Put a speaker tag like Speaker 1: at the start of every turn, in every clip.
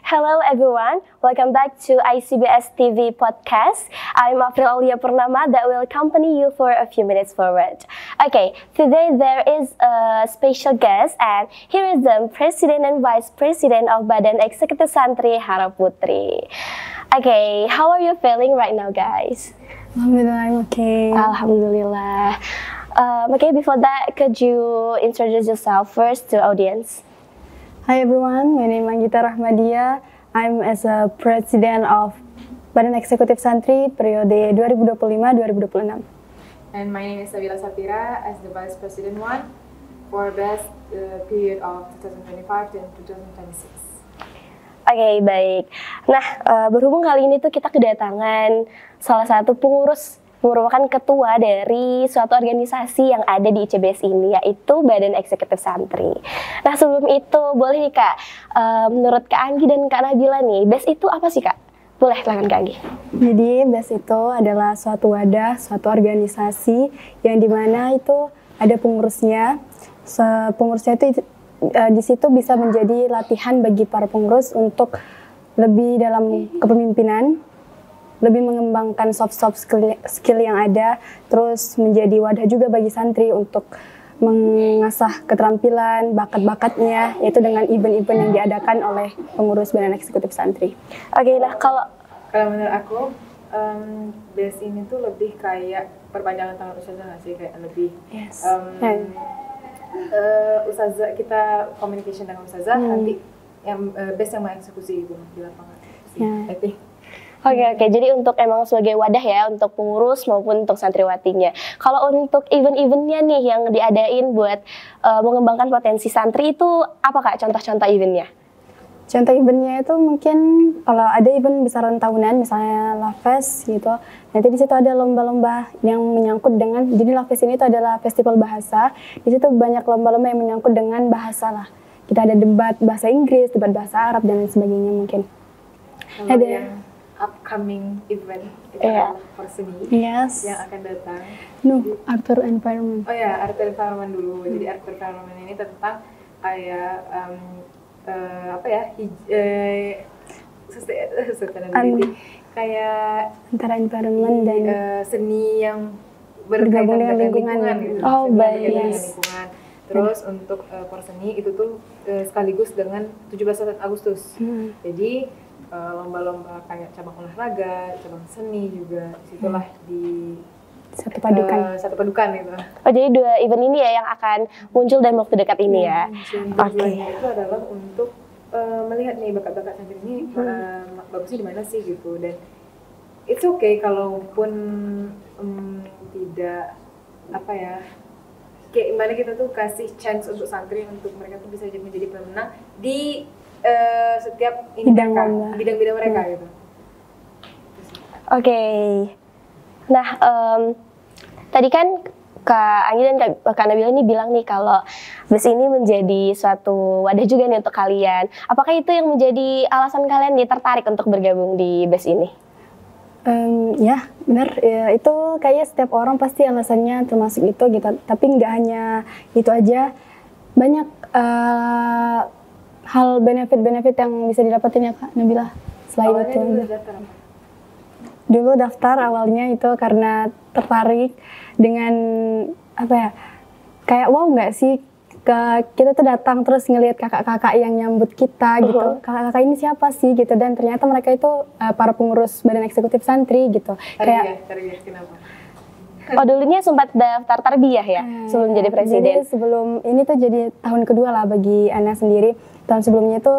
Speaker 1: Hello everyone, welcome back to ICBS TV podcast. I'm April Aulia Purnama that will accompany you for a few minutes forward. Okay, today there is a special guest and here is the President and Vice President of Badan Eksekutif Santri Harap Putri. Okay, how are you feeling right now, guys?
Speaker 2: Alhamdulillah, I'm okay.
Speaker 1: Alhamdulillah. Okay, before that, could you introduce yourself first to audience?
Speaker 2: Hi everyone, my name is Anggita Rahmadia. I'm as a President of Badan Eksekutif Santri periode 2025-2026.
Speaker 3: And my name is Sabila Sapira as the Vice President 1 for best period of 2025 dan 2026.
Speaker 1: Oke, baik. Nah, berhubung kali ini tuh kita kedatangan salah satu pengurus, merupakan ketua dari suatu organisasi yang ada di ICBS ini, yaitu Badan Eksekutif Santri. Nah, sebelum itu, boleh nih Kak, menurut Kak Anggi dan Kak Nabila nih, BES itu apa sih Kak? Boleh, silakan Kak Anggi.
Speaker 2: Jadi BES itu adalah suatu wadah, suatu organisasi yang dimana itu ada pengurusnya. Pengurusnya itu di situ bisa menjadi latihan bagi para pengurus untuk lebih dalam kepemimpinan, lebih mengembangkan soft skill yang ada, terus menjadi wadah juga bagi santri untuk mengasah keterampilan, bakat-bakatnya, yaitu dengan event-event yang diadakan oleh pengurus Badan Eksekutif Santri.
Speaker 1: Oke, nah kalau
Speaker 3: menurut aku, BES ini tuh lebih kayak perpanjangan tangan ustazah nggak sih? Kayak lebih ustazah, kita communication dengan ustazah, nanti yang BES yang mengeksekusi gitu di lapangan. I think.
Speaker 1: Oke, jadi untuk emang sebagai wadah ya, untuk pengurus maupun untuk santriwatinya. Kalau untuk event-eventnya nih yang diadain buat mengembangkan potensi santri itu apa Kak contoh-contoh eventnya?
Speaker 2: Contoh eventnya itu mungkin kalau ada event besaran tahunan, misalnya LAVES gitu, nanti di situ ada lomba-lomba yang menyangkut dengan, jadi LAVES ini itu adalah festival bahasa, di situ banyak lomba-lomba yang menyangkut dengan bahasa lah. Kita ada debat bahasa Inggris, debat bahasa Arab dan lain sebagainya mungkin.
Speaker 3: Ada upcoming event itu adalah Perseni yang akan datang.
Speaker 2: Art Environment.
Speaker 3: Oh ya, Art Environment dulu. Jadi Art Environment ini tentang kayak sustainability, kayak
Speaker 2: antara environment dan
Speaker 3: seni yang
Speaker 2: bergabung dengan lingkungan
Speaker 3: gitu.
Speaker 2: Oh, baik.
Speaker 3: Lingkungan. Terus untuk Perseni itu tuh sekaligus dengan 17 Agustus. Jadi lomba-lomba kayak cabang olahraga, cabang seni juga disitulah di satu padukan gitu.
Speaker 1: Oh, jadi dua event ini ya yang akan muncul dalam waktu dekat ini ya.
Speaker 3: Tujuannya itu adalah untuk melihat nih bakat-bakat santri ini bagusnya di mana sih gitu, dan it's okay kalaupun tidak kayak gimana kita tuh kasih chance untuk santri untuk mereka tuh bisa menjadi pemenang di setiap bidang-bidang mereka gitu.
Speaker 1: Oke. Nah, tadi kan Kak Anggi dan Kak Nabila ini bilang nih kalau BES ini menjadi suatu wadah juga nih untuk kalian. Apakah itu yang menjadi alasan kalian nih tertarik untuk bergabung di BES ini?
Speaker 2: Ya, benar. Ya, itu kayak setiap orang pasti alasannya termasuk itu gitu. Tapi nggak hanya itu aja. Banyak hal benefit-benefit yang bisa didapatin ya Kak Nabila. Selain itu. Dulu daftar awalnya itu karena tertarik dengan kayak wow nggak sih, kita tuh datang terus ngelihat kakak-kakak yang nyambut kita gitu. Kakak-kakak ini siapa sih gitu, dan ternyata mereka itu para pengurus Badan Eksekutif Santri gitu.
Speaker 3: Tarbiyah kenapa?
Speaker 1: Oh, dulunya sempat daftar tarbiyah ya sebelum jadi presiden.
Speaker 2: Jadi sebelum ini tuh jadi tahun kedua lah bagi Ana sendiri. Tahun sebelumnya itu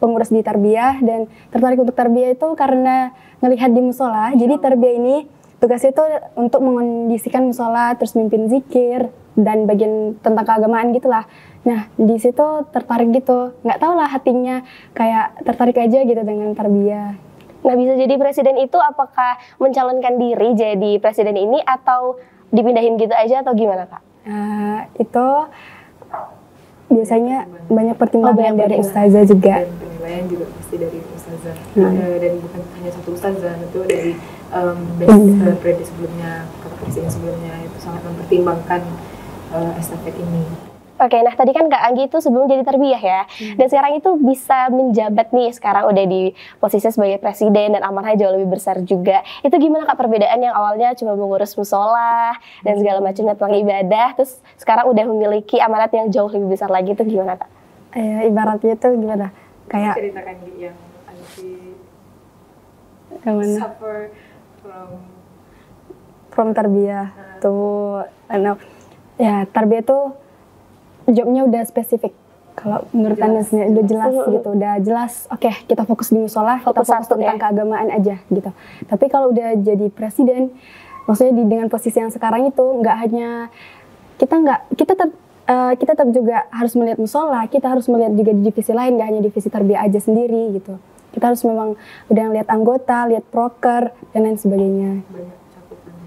Speaker 2: pengurus di tarbiyah, dan tertarik untuk tarbiyah itu karena ngelihat di musola. Jadi tarbiyah ini tugasnya itu untuk mengondisikan musola, terus mimpin zikir dan bagian tentang keagamaan gitulah. Nah, di situ tertarik gitu. Nggak tahu lah hatinya kayak tertarik aja gitu dengan tarbiyah.
Speaker 1: Nah, bisa jadi presiden itu apakah mencalonkan diri jadi presiden ini atau dipindahin gitu aja atau gimana Kak?
Speaker 2: Itu biasanya banyak pertimbangan dari ustazah juga.
Speaker 3: Dan penilaian juga pasti dari ustazah. Dan bukan hanya satu ustazah, itu dari periode sebelumnya, kakak presiden sebelumnya itu sangat mempertimbangkan estafet ini.
Speaker 1: Oke, nah tadi kan Kak Anggi itu sebelum jadi tarbiyah ya, dan sekarang itu bisa menjabat nih, sekarang udah di posisi sebagai presiden dan amanahnya jauh lebih besar juga. Itu gimana Kak perbedaan yang awalnya cuma mengurus musola dan segala macam tentang ibadah, terus sekarang udah memiliki amanat yang jauh lebih besar lagi, itu gimana Kak?
Speaker 2: Ibaratnya itu gimana? Kayak
Speaker 3: Ceritakan yang Anggi
Speaker 2: gimana?
Speaker 3: suffer
Speaker 2: From tarbiyah tuh anak ya tarbiyah tuh jobnya udah spesifik. Kalau menurut Anda sendiri udah jelas gitu, udah jelas. Oke, kita fokus di musola, kita fokus tentang keagamaan aja gitu. Tapi kalau udah jadi presiden, maksudnya dengan posisi yang sekarang itu nggak hanya kita tetap juga harus melihat musola, kita harus melihat juga di divisi lain, nggak hanya divisi tarbiyah aja sendiri gitu. Kita harus memang udah lihat anggota, lihat proker dan lain sebagainya.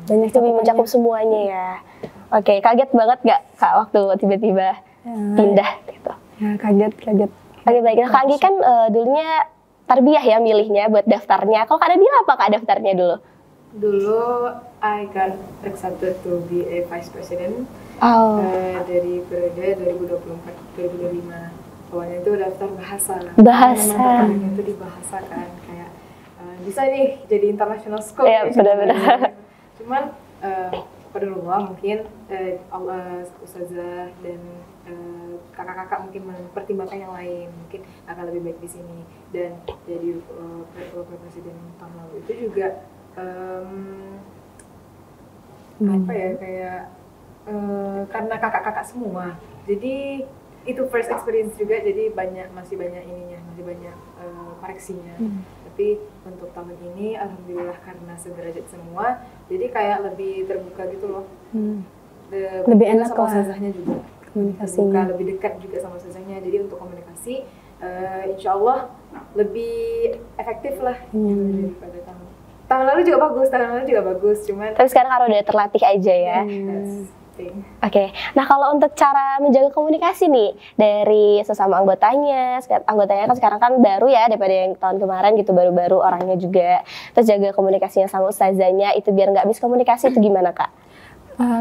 Speaker 2: Banyak
Speaker 1: Lebih mencakup semuanya ya. Oke, kaget banget gak Kak waktu tiba-tiba pindah gitu?
Speaker 2: Ya, kaget.
Speaker 1: Oke, baik. Nah, Kak Anggi kan dulunya tarbiyah ya milihnya buat daftarnya. Kalau Kak Nabila apa Kak daftarnya dulu?
Speaker 3: Dulu I got accepted to be a vice president dari periode 2024-2025. Awalnya itu daftar bahasa. Memang itu dibahasakan kayak bisa nih jadi international school.
Speaker 1: Iya, benar-benar.
Speaker 3: Cuman qadarullah mungkin ustazah dan kakak-kakak mungkin mempertimbangkan yang lain, mungkin akan lebih baik di sini, dan jadi presiden tahun lalu itu juga apa ya kayak karena kakak-kakak semua, jadi itu first experience juga, jadi masih banyak koreksinya. Tapi untuk tahun ini alhamdulillah karena sederajat semua, jadi kayak lebih terbuka gitu loh.
Speaker 2: Lebih enak
Speaker 3: sama ustazahnya juga.
Speaker 2: Komunikasinya.
Speaker 3: Lebih dekat juga sama ustazahnya. Jadi untuk komunikasi insya Allah lebih efektif lah daripada tahun lalu juga bagus, cuman
Speaker 1: Tapi sekarang harus udah terlatih aja ya. Oke, nah kalau untuk cara menjaga komunikasi nih dari sesama anggotanya kan sekarang kan baru ya daripada yang tahun kemarin gitu, baru-baru orangnya juga. Terus jaga komunikasinya sama ustazanya itu biar nggak miskomunikasi itu gimana Kak?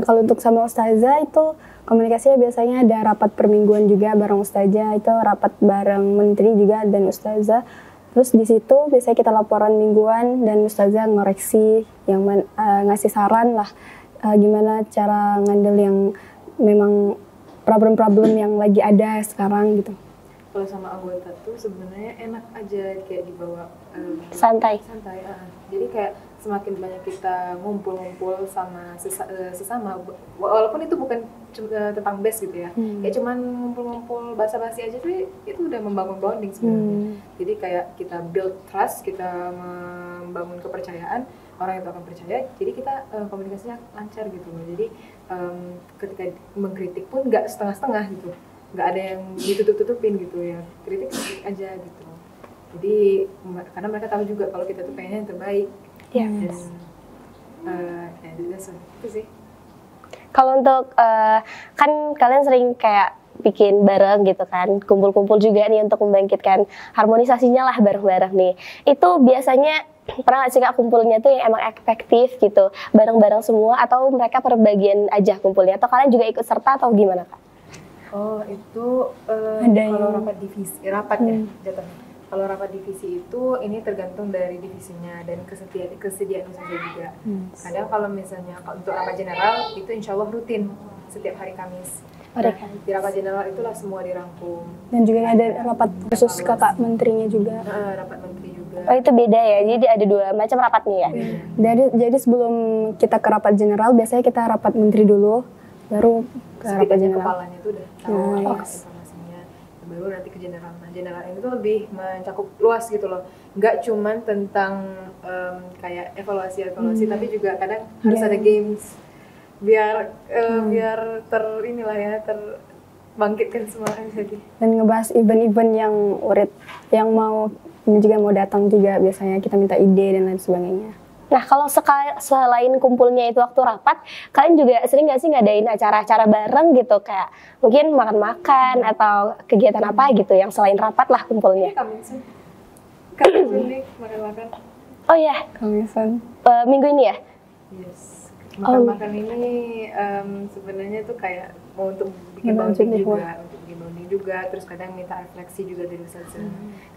Speaker 2: Kalau untuk sama ustazah itu komunikasinya biasanya ada rapat permingguan juga bareng ustazah, itu rapat bareng menteri juga dan ustazah. Terus di situ biasanya kita laporan mingguan dan ustazah ngoreksi yang ngasih saran lah. Gimana cara ngendel yang memang problem-problem yang lagi ada sekarang gitu.
Speaker 3: Kalau sama anggota tuh sebenarnya enak aja kayak dibawa
Speaker 1: santai.
Speaker 3: Jadi kayak semakin banyak kita ngumpul-ngumpul sama sesama, walaupun itu bukan tentang base gitu ya, kayak cuman ngumpul-ngumpul basa-basi aja tuh itu udah membangun bonding sebenarnya. Jadi kayak kita build trust, kita membangun kepercayaan, orang itu akan percaya, jadi kita komunikasinya lancar gitu loh. Jadi ketika mengkritik pun nggak setengah-setengah gitu, nggak ada yang ditutup-tutupin gitu ya, kritik aja gitu. Jadi karena mereka tahu juga kalau kita tuh pengennya yang terbaik.
Speaker 1: Yes.
Speaker 3: Dan itu sih.
Speaker 1: Kalau untuk kan kalian sering kayak bikin bareng gitu kan, kumpul-kumpul juga nih untuk membangkitkan harmonisasinya lah bareng-bareng nih. Itu biasanya pernah nggak sih Kak kumpulnya tuh yang emang efektif gitu, bareng-bareng semua, atau mereka per bagian aja kumpulnya, atau kalian juga ikut serta atau gimana Kak?
Speaker 3: Oh itu kalau rapat divisi, ya jatuhnya. Kalau rapat divisi itu ini tergantung dari divisinya dan kesediaan usaha juga. Kadang kalau misalnya untuk rapat general itu insya Allah rutin setiap hari Kamis. Di rapat general itulah semua dirangkum.
Speaker 2: Dan juga ada rapat khusus kakak menterinya juga.
Speaker 3: Rapat menteri juga.
Speaker 1: Oh itu beda ya, jadi ada dua macam rapatnya ya?
Speaker 2: Jadi sebelum kita ke rapat general, biasanya kita rapat menteri dulu, baru ke rapat general.
Speaker 3: Kepalanya itu udah tahu informasinya, baru nanti ke general. Nah general ini tuh lebih mencakup luas gitu loh, nggak cuman tentang kayak evaluasi, tapi juga kadang harus ada games biar terbangkitkan semangat jadi. Dan
Speaker 2: ngebahas event-event yang urit, yang juga mau datang juga, biasanya kita minta ide dan lain sebagainya.
Speaker 1: Nah kalau selain kumpulnya itu waktu rapat, kalian juga sering nggak sih ngadain acara-acara bareng gitu, kayak mungkin makan-makan atau kegiatan apa gitu yang selain rapat lah kumpulnya?
Speaker 3: Kamisan nih makan-makan.
Speaker 1: Oh iya,
Speaker 2: Kamisan.
Speaker 1: minggu ini ya?
Speaker 3: Yes. Makan-makan ini sebenarnya tuh kayak mau untuk bikin bonding juga, terus kadang minta refleksi juga dari ustazah.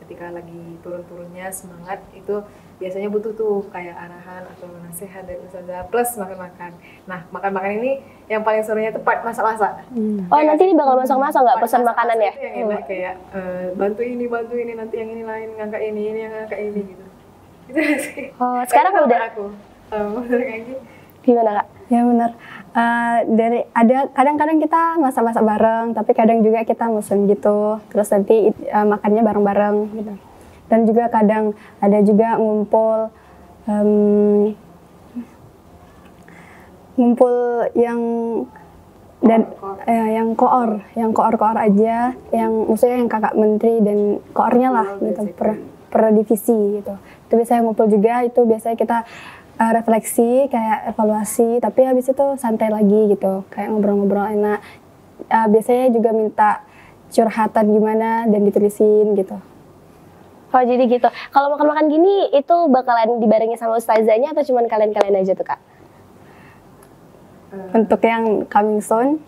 Speaker 3: Ketika lagi turun-turunnya semangat itu biasanya butuh tuh kayak arahan atau nasihat dari ustazah plus makan-makan. Nah, makan-makan ini yang paling serunya tuh part masak-masak.
Speaker 1: Oh, nanti ini bakal masak-masak nggak pesan makanan ya?
Speaker 3: Itu yang enak kayak bantu ini, nanti yang ini lain ngangkat ini yang ngangkat ini gitu. Itu sih.
Speaker 1: Oh, sekarang udah
Speaker 3: aku. Menurut Anggi
Speaker 1: gimana Kak?
Speaker 2: Ya benar. Kadang-kadang kita masak-masak bareng, tapi kadang juga kita mesen gitu. Terus nanti makannya bareng-bareng gitu. Dan juga kadang ada juga ngumpul yang yang koor aja, yang maksudnya yang kakak menteri dan koornya lah gitu per divisi gitu. Itu biasanya ngumpul juga, itu biasanya kita refleksi, kayak evaluasi, tapi habis itu santai lagi gitu, kayak ngobrol-ngobrol enak. Biasanya juga minta curhatan gimana dan ditulisin gitu.
Speaker 1: Oh jadi gitu. Kalau makan-makan gini itu bakalan dibarengi sama ustazahnya atau cuman kalian-kalian aja tuh Kak?
Speaker 2: Untuk yang coming soon,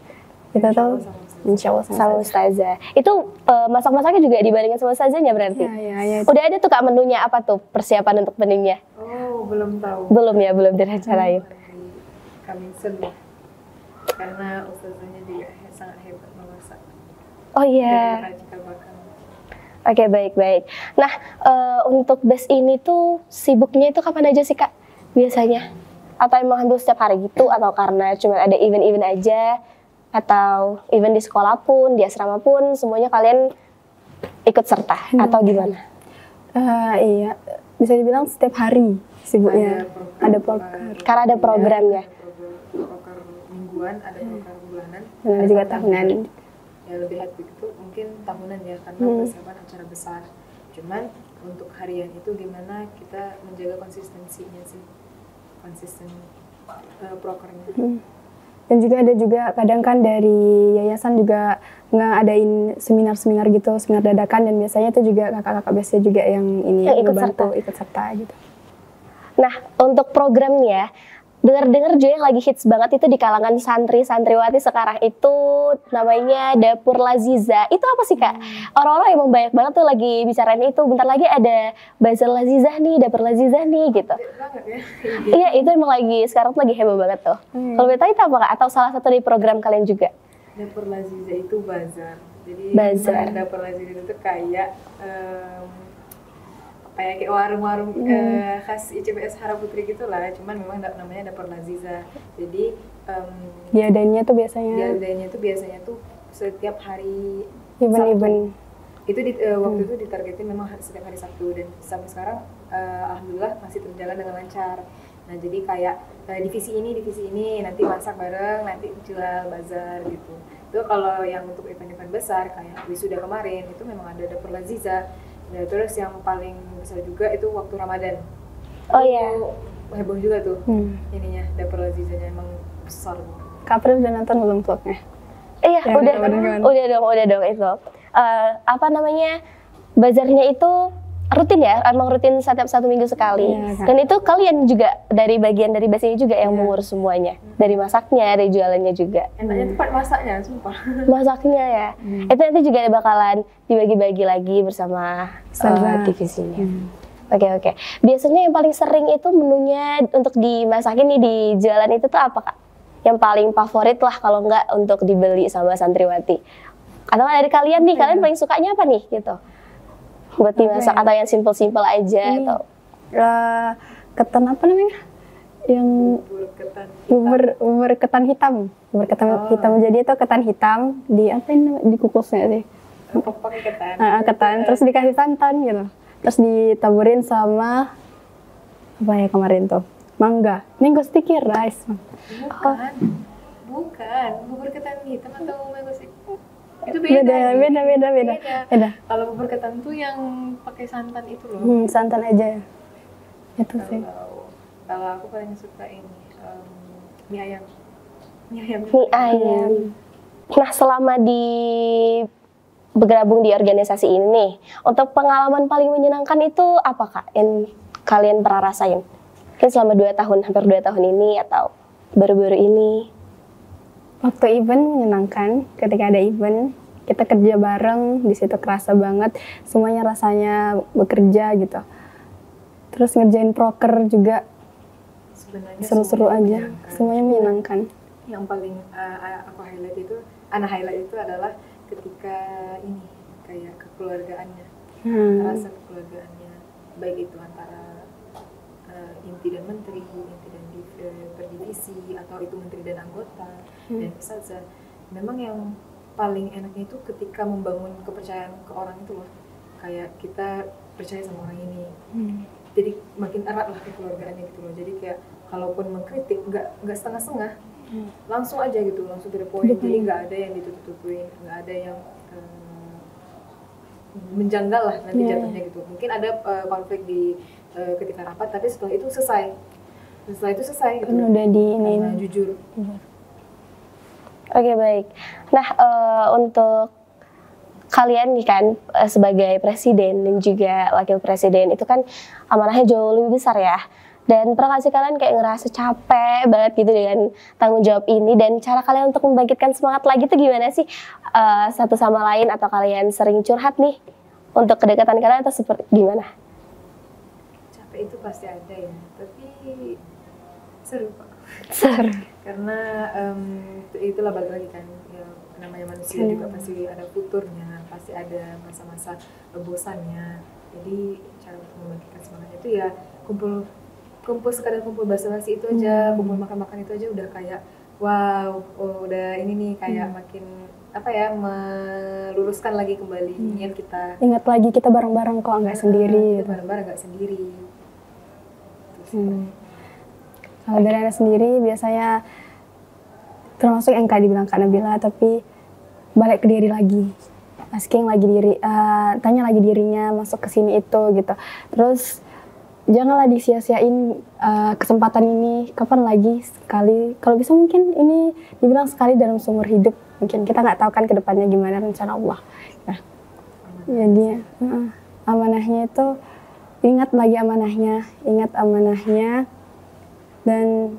Speaker 2: kita tahu insya Allah
Speaker 1: sama ustazah. Itu masak-masaknya juga dibarengin sama ustazahnya berarti?
Speaker 2: Ya.
Speaker 1: Udah ada tuh Kak menunya, apa tuh persiapan untuk menunya?
Speaker 3: Oh, belum tahu.
Speaker 1: Belum ya, belum direncanain.
Speaker 3: Kami sedih. Karena ustazahnya juga sangat hebat memasak.
Speaker 1: Oh iya. Oke, baik. Nah, untuk BES ini tuh sibuknya itu kapan aja sih Kak? Biasanya? Atau emang hampir setiap hari gitu? Atau karena cuma ada event-event aja? Atau event di sekolah pun, di asrama pun, semuanya kalian ikut serta? Atau gimana?
Speaker 2: Iya, bisa dibilang setiap hari sibuknya. Ada proker.
Speaker 1: Karena ada programnya.
Speaker 3: Proker mingguan, ada proker bulanan.
Speaker 2: Dan ada juga tahunan.
Speaker 3: Ya lebih hati itu mungkin tahunan ya, karena persiapan acara besar. Cuman untuk harian itu gimana kita menjaga konsistensinya sih, konsisten prokernya.
Speaker 2: Dan juga ada juga kadang kan dari yayasan juga ngadain seminar-seminar gitu, seminar dadakan, dan biasanya itu juga kakak-kakak biasanya juga yang ini ikut serta gitu.
Speaker 1: Nah, untuk programnya, dengar-dengar juga yang lagi hits banget itu di kalangan santri-santriwati sekarang itu namanya Dapur Laziza. Itu apa sih Kak? Orang-orang emang banyak banget tuh lagi bicarain itu. Bentar lagi ada Bazar Lazizah nih, Dapur Lazizah nih gitu. Iya, itu emang lagi sekarang tuh lagi heboh banget tuh. Kalau boleh tahu itu apa Kak? Atau salah satu dari program kalian juga?
Speaker 3: Dapur Lazizah itu bazar. Jadi Dapur Lazizah itu kayak kayak warung-warung khas ICBS Hara Putri gitulah, cuman memang namanya Dapur Lazizah. Jadi
Speaker 2: diadainnya tuh biasanya tuh setiap hari event. Itu waktu itu ditargetin memang setiap hari Sabtu, dan sampai sekarang alhamdulillah masih berjalan dengan lancar. Nah jadi kayak divisi ini nanti masak bareng, nanti jual bazar gitu. Itu kalau yang untuk event-event besar kayak wisuda kemarin itu memang ada Dapur Lazizah. Nah, terus yang paling besar juga itu waktu Ramadan.
Speaker 1: Oh iya.
Speaker 3: Heboh juga tuh ininya, Dapur Lazizahnya emang besar.
Speaker 2: Kak April udah nonton belum vlognya?
Speaker 1: Iya, udah dong itu. Apa namanya, bazarnya itu rutin ya, emang rutin setiap 1 minggu sekali.
Speaker 2: Ya,
Speaker 1: dan itu kalian juga dari bagian dari BES ini juga yang mengurus semuanya, dari masaknya, dari jualannya juga.
Speaker 3: Enaknya tempat masaknya, sumpah.
Speaker 1: Masaknya ya, itu nanti juga bakalan dibagi-bagi lagi bersama divisinya. Oke. Biasanya yang paling sering itu menunya untuk dimasakin nih di jualan itu tuh apa Kak? Yang paling favorit lah kalau nggak untuk dibeli sama santriwati. Atau dari kalian nih, kalian paling sukanya apa nih gitu? Buat dimasak atau yang simple-simple aja atau
Speaker 2: ketan apa namanya? Yang bubur ketan hitam. Bubur ketan hitam. Jadi itu ketan hitam dikukusnya sih.
Speaker 3: Pakai ketan.
Speaker 2: Ketan terus dikasih santan gitu. Terus ditaburin sama apa ya kemarin tuh? Mango sticky rice.
Speaker 3: Bukan. Bubur ketan hitam atau mango sticky? Itu beda. Kalau bubur ketan tuh yang pakai santan itu loh.
Speaker 2: Santan aja. Itu sih.
Speaker 3: Kalau aku paling suka ini mie ayam.
Speaker 1: Mie ayam. Nah, selama bergabung di organisasi ini nih, untuk pengalaman paling menyenangkan itu apa Kak yang kalian pernah rasain? Mungkin selama 2 tahun, hampir 2 tahun ini atau baru-baru ini?
Speaker 2: Waktu event menyenangkan, ketika ada event kita kerja bareng, di situ kerasa banget semuanya rasanya bekerja gitu. Terus ngerjain proker juga
Speaker 3: Sebenarnya
Speaker 2: seru-seru aja, semuanya menyenangkan.
Speaker 3: Yang paling aku highlight itu adalah ketika ini kayak kekeluargaannya, rasa kekeluargaannya, baik itu antara inti dan menteri, inti dan per divisi, atau itu menteri dan anggota dan ustazah. Memang yang paling enaknya itu ketika membangun kepercayaan ke orang itu loh, kayak kita percaya sama orang ini, jadi makin erat lah kekeluargaannya gitu loh. Jadi kayak kalaupun mengkritik nggak setengah-setengah, langsung aja gitu, langsung to the point. Jadi nggak ada yang ditutup-tutupin, nggak ada yang menjanggal lah nanti jatuhnya gitu. Mungkin ada konflik di ketika rapat, tapi setelah itu selesai gitu.
Speaker 2: Kan udah di ini
Speaker 3: jujur.
Speaker 1: Oke, baik. Nah, untuk kalian nih kan sebagai presiden dan juga wakil presiden itu kan amanahnya jauh lebih besar ya. Dan pernah nggak sih kalian kayak ngerasa capek banget gitu dengan tanggung jawab ini, dan cara kalian untuk membangkitkan semangat lagi tuh gimana sih satu sama lain, atau kalian sering curhat nih untuk kedekatan kalian atau seperti gimana?
Speaker 3: Capek itu pasti ada ya, tapi seru Pak.
Speaker 1: Seru.
Speaker 3: Karena itulah balik lagi kan, ya, namanya manusia juga pasti ada futurnya, pasti ada masa-masa bosannya. Jadi cara untuk membangkitkan semangatnya itu ya kumpul sekadar kumpul basa-basi itu aja, kumpul makan-makan itu aja udah kayak wow, udah ini nih kayak makin meluruskan lagi kembali niat kita.
Speaker 2: Ingat lagi kita bareng-bareng kok, nggak sendiri.
Speaker 3: Kita bareng-bareng nggak sendiri.
Speaker 2: Kalau dari Ana sendiri biasanya termasuk yang tadi bilang Kak Nabila, tapi balik ke diri lagi, asking lagi tanya lagi dirinya masuk ke sini itu gitu. Terus janganlah disia-siain kesempatan ini, kapan lagi sekali, kalau bisa mungkin ini dibilang sekali dalam seumur hidup, mungkin kita nggak tahu kan ke depannya gimana rencana Allah. Nah, jadi amanahnya itu ingat amanahnya, dan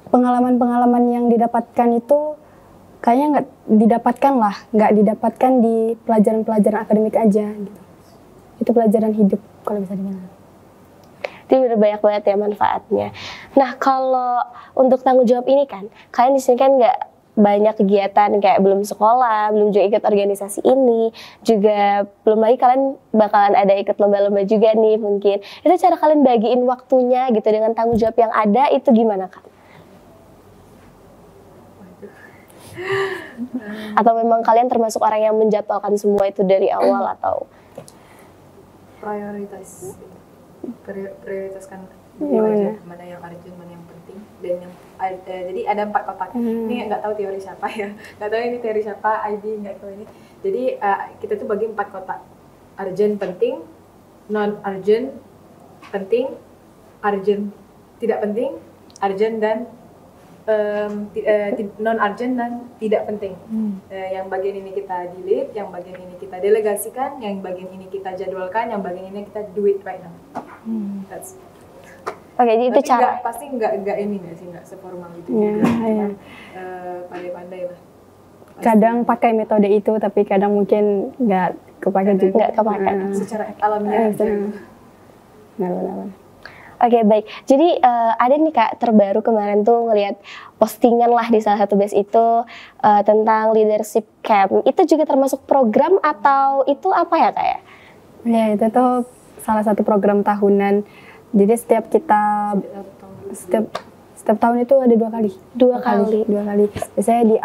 Speaker 2: pengalaman-pengalaman yang didapatkan itu kayaknya nggak didapatkan di pelajaran-pelajaran akademik aja gitu. Itu pelajaran hidup kalau bisa dibilang.
Speaker 1: Itu benar banyak banget ya manfaatnya. Nah, kalau untuk tanggung jawab ini kan, kalian di sini kan nggak banyak kegiatan, kayak belum sekolah, belum juga ikut organisasi ini, juga belum lagi kalian bakalan ada ikut lomba-lomba juga nih mungkin. Itu cara kalian bagiin waktunya gitu dengan tanggung jawab yang ada itu gimana Kak? Atau memang kalian termasuk orang yang menjadwalkan semua itu dari awal, atau
Speaker 3: prioritaskan aja mana yang urgent, mana yang penting, dan yang jadi ada 4 kotak. Ini nggak tahu teori siapa ya, nggak tahu ini teori siapa, ID nggak tahu ini. Jadi kita tuh bagi 4 kotak: urgent penting, non urgent penting, urgent tidak penting, urgent dan non urgent dan tidak penting. Yang bagian ini kita delete, yang bagian ini kita delegasikan, yang bagian ini kita jadwalkan, yang bagian ini kita do it right now. That's
Speaker 1: Oke, jadi itu cara.
Speaker 3: Pasti nggak seformal itu juga. Pandai-pandai lah.
Speaker 2: Kadang pakai metode itu, tapi kadang mungkin nggak kepakai juga.
Speaker 1: Nggak kepakai.
Speaker 3: Secara alamiah aja.
Speaker 2: Benar.
Speaker 1: Oke, baik. Jadi ada nih Kak, terbaru kemarin tuh ngelihat postingan lah di salah satu batch itu tentang leadership camp. Itu juga termasuk program atau itu apa ya Kak ya?
Speaker 2: Ya, itu tuh salah satu program tahunan. Jadi setiap tahun itu ada 2 kali. Dua kali. Biasanya di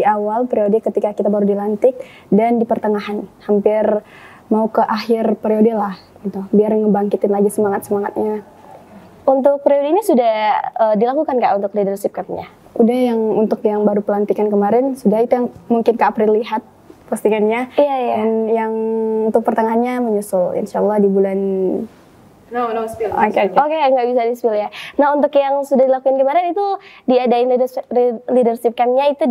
Speaker 2: awal periode ketika kita baru dilantik, dan di pertengahan, hampir mau ke akhir periode lah gitu, biar ngebangkitin lagi semangatnya.
Speaker 1: Untuk periode ini sudah dilakukan Kak untuk leadership camp-nya?
Speaker 2: Udah, untuk yang baru pelantikan kemarin sudah, itu yang mungkin Kak April lihat postingannya.
Speaker 1: Iya.
Speaker 2: Dan yang untuk pertengahannya menyusul, insyaallah di bulan.
Speaker 3: No spill.
Speaker 1: Oke, nggak bisa di-spill ya. Nah, untuk yang sudah dilakukan kemarin itu diadain leadership camp-nya itu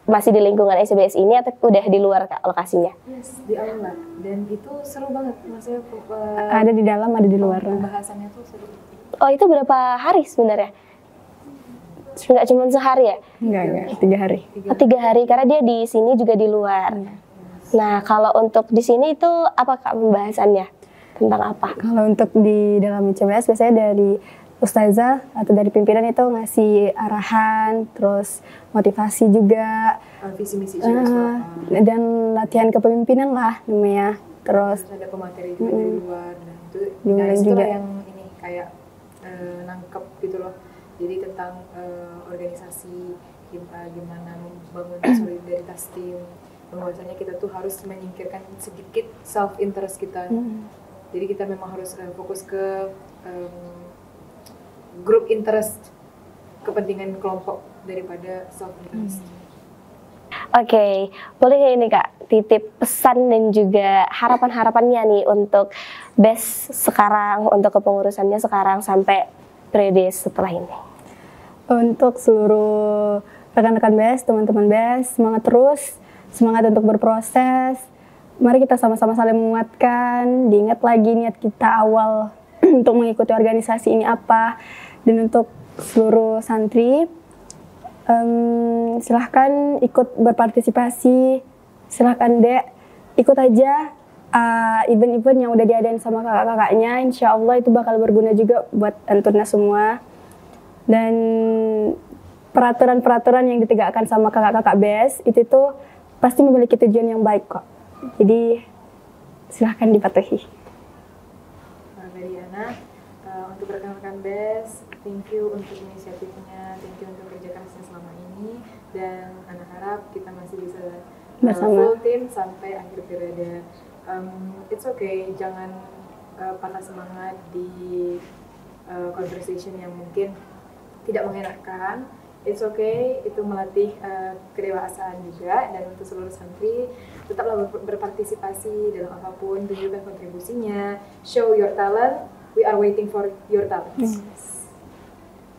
Speaker 1: masih di lingkungan ICBS ini atau udah di luar lokasinya?
Speaker 3: Yes, di aula. Dan itu seru banget. Maksudnya
Speaker 2: Ada di dalam, ada di luar.
Speaker 3: Pembahasannya tuh seru.
Speaker 1: Oh, itu berapa hari sebenarnya? Nggak cuma sehari ya?
Speaker 2: Enggak, 3 hari.
Speaker 1: Oh, 3 hari, karena dia di sini juga di luar. Nah, kalau untuk di sini itu apa Kak pembahasannya? Tentang apa?
Speaker 2: Kalau untuk di dalam ICBS biasanya dari ustazah atau dari pimpinan itu ngasih arahan, terus motivasi juga,
Speaker 3: Visi misi juga
Speaker 2: dan latihan kepemimpinan lah namanya. Terus
Speaker 3: ada pemateri juga dari luar, dan itu
Speaker 2: Diundang
Speaker 3: itulah
Speaker 2: juga.
Speaker 3: yang ini kayak nangkep gitu loh. Jadi tentang organisasi, gimana membangun solidaritas tim, bahwasanya kita tuh harus menyingkirkan sedikit self interest kita. Jadi kita memang harus fokus ke group interest, kepentingan kelompok daripada self interest.
Speaker 1: Oke, boleh nggak ini Kak titip pesan dan juga harapan-harapannya nih untuk BES sekarang, untuk kepengurusannya sekarang sampai periode setelah ini?
Speaker 2: untuk seluruh rekan-rekan BES, teman-teman BES, semangat terus, semangat untuk berproses. Mari kita sama-sama saling menguatkan, diingat lagi niat kita awal untuk mengikuti organisasi ini apa. Dan untuk seluruh santri, silahkan ikut berpartisipasi, silahkan Dek, ikut aja event-event yang udah diadain sama kakak-kakaknya. Insya Allah itu bakal berguna juga buat Anturna semua. Dan peraturan-peraturan yang ditegakkan sama kakak-kakak BES itu tuh pasti memiliki tujuan yang baik kok. Jadi silahkan dipatuhi.
Speaker 3: Dari Ana, untuk rekan-rekan BES, thank you untuk inisiatifnya, thank you untuk kerja kerasnya selama ini, dan Ana harap kita masih bisa
Speaker 2: Bersama.
Speaker 3: full team sampai akhir periode. It's okay, jangan patah semangat di conversation yang mungkin tidak mengenakan. It's okay, itu melatih kedewasaan juga. Dan untuk seluruh santri, tetaplah berpartisipasi dalam apapun, tunjukkan kontribusinya, show your talent. We are waiting for your talent.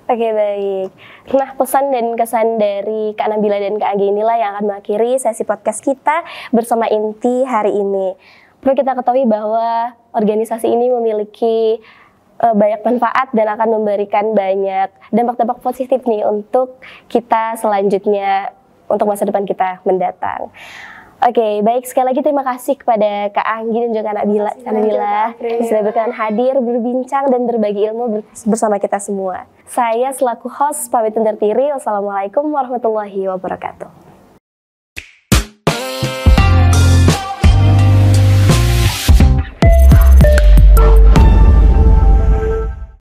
Speaker 1: Oke, baik. Nah, pesan dan kesan dari Kak Nabila dan Kak Anggi inilah yang akan mengakhiri sesi podcast kita bersama Inti hari ini. Perlu kita ketahui bahwa organisasi ini memiliki banyak manfaat dan akan memberikan banyak dampak-dampak positif nih untuk kita selanjutnya, untuk masa depan kita mendatang. Oke, baik, sekali lagi terima kasih kepada Kak Anggi dan juga Kak Nabila sudah berkenan hadir, berbincang dan berbagi ilmu bersama kita semua. Saya selaku host pamit undur diri. Wassalamualaikum warahmatullahi wabarakatuh.